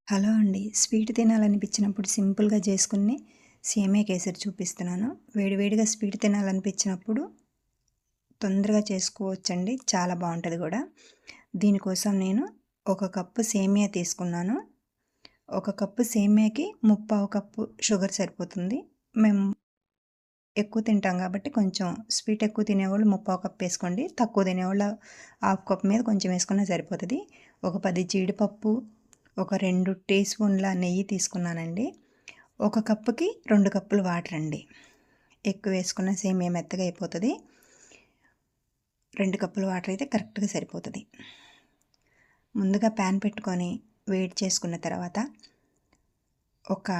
Hello అండి. Sweet తినాలనిపించినప్పుడు సింపుల్‌గా చేసుకుని సేమియా కేసరి చూపిస్తున్నాను. వేడివేడిగా స్వీట్ తినాలనిపించినప్పుడు తొందరగా చేసుకోవచ్చండి. చాలా బావుంటది గూడా. దీనికోసం నేను ఒక కప్పు సేమియా తీసుకున్నాను. ఒక కప్పు సేమియాకి ముప్పావు కప్పు షుగర్ సరిపోతుంది. మేము ఎక్కువ తింటాం కాబట్టి కొంచెం స్వీట్ ఎక్కువ తినేవాళ్ళు ముప్పావు కప్ వేసుకోండి. తక్కువ తినేవాళ్ళు హాఫ్ కప్ మీద కొంచెం వేసుకున్నా సరిపోతది. ఒక 10 జీడిపప్పు, ఒక 2 టీ స్పూన్ల నెయ్యి తీసుకున్నానండి. ఒక కప్పుకి 2 కప్పులు వాటర్ అండి. ఎక్కువ వేసుకున్న సేమియా మెత్తగా అయిపోతుంది. 2 కప్పులు వాటర్ అయితే కరెక్ట్గా సరిపోతుంది. ముందుగా ప్యాన్ పెట్టుకొని వేడి చేసుకున్న తర్వాత ఒక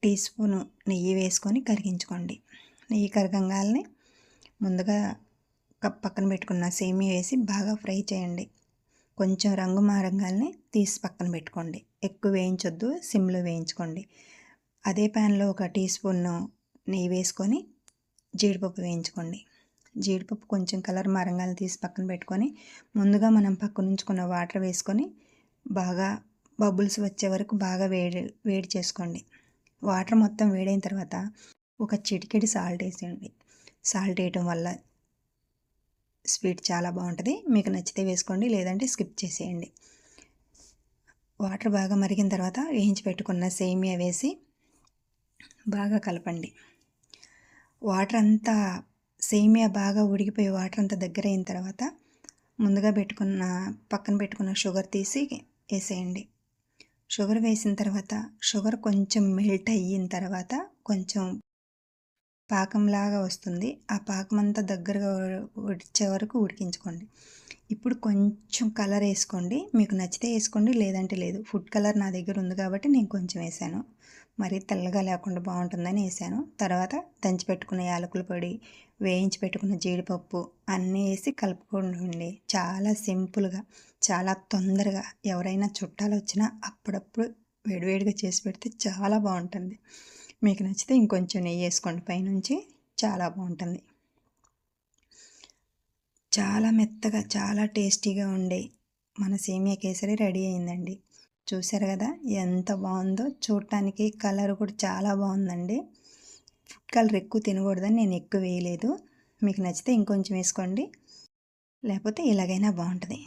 టీ స్పూను నెయ్యి వేసుకొని కరిగించుకోండి. నెయ్యి కరగంగానే ముందుగా పక్కన పెట్టుకున్న సేమియా వేసి బాగా ఫ్రై చేయండి. కొంచెం రంగు మారంగానే తీసి పక్కన పెట్టుకోండి. ఎక్కువ వేయించొద్దు, సిమ్లో వేయించుకోండి. అదే ప్యాన్లో ఒక టీ స్పూన్ నెయ్యి వేసుకొని జీడిపప్పు వేయించుకోండి. జీడిపప్పు కొంచెం కలర్ మారంగానే తీసి పక్కన పెట్టుకొని ముందుగా మనం పక్కన ఉంచుకున్న వాటర్ వేసుకొని బాగా బబుల్స్ వచ్చే వరకు బాగా వేడి చేసుకోండి. వాటర్ మొత్తం వేడైన తర్వాత ఒక చిటికెడు సాల్ట్ వేసేయండి. సాల్ట్ వేయటం వల్ల స్వీట్ చాలా బాగుంటుంది. మీకు నచ్చితే వేసుకోండి, లేదంటే స్కిప్ చేసేయండి. వాటర్ బాగా మరిగిన తర్వాత వేయించి పెట్టుకున్న సేమియా వేసి బాగా కలపండి. వాటర్ అంతా సేమియా బాగా ఉడికిపోయి వాటర్ అంతా దగ్గర అయిన తర్వాత ముందుగా పక్కన పెట్టుకున్న షుగర్ తీసి వేసేయండి. షుగర్ వేసిన తర్వాత షుగర్ కొంచెం మెల్ట్ అయిన తర్వాత కొంచెం పాకంలాగా వస్తుంది. ఆ పాకం అంతా దగ్గరగా వచ్చే వరకు ఉడికించుకోండి. ఇప్పుడు కొంచెం కలర్ వేసుకోండి. మీకు నచ్చితే వేసుకోండి, లేదంటే లేదు. ఫుడ్ కలర్ నా దగ్గర ఉంది కాబట్టి నేను కొంచెం వేసాను. మరి తెల్లగా లేకుండా బాగుంటుందని వేసాను. తర్వాత దంచి పెట్టుకున్న యాలకుల పొడి, వేయించి పెట్టుకున్న జీడిపప్పు అన్నీ వేసి కలుపుకోండి. చాలా సింపుల్గా, చాలా తొందరగా ఎవరైనా చుట్టాలు వచ్చినా అప్పుడప్పుడు వేడివేడిగా చేసి పెడితే చాలా బాగుంటుంది. మీకు నచ్చితే ఇంకొంచెం నెయ్యి వేసుకోండి పైనుంచి. చాలా బాగుంటుంది. చాలా మెత్తగా, చాలా టేస్టీగా ఉండే మన సేమియా కేసరి రెడీ అయిందండి. చూసారు కదా ఎంత బాగుందో. చూడటానికి కలర్ కూడా చాలా బాగుందండి. ఫుడ్ కలర్ ఎక్కువ తినకూడదని నేను ఎక్కువ వేయలేదు. మీకు నచ్చితే ఇంకొంచెం వేసుకోండి, లేకపోతే ఇలాగైనా బాగుంటుంది.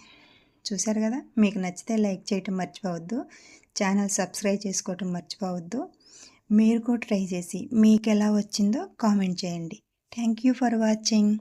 చూసారు కదా. మీకు నచ్చితే లైక్ చేయటం మర్చిపోవద్దు. ఛానల్ సబ్స్క్రైబ్ చేసుకోవటం మర్చిపోవద్దు. మీరు కూడా ట్రై చేసి మీకు ఎలా వచ్చిందో కామెంట్ చేయండి. Thank you for watching.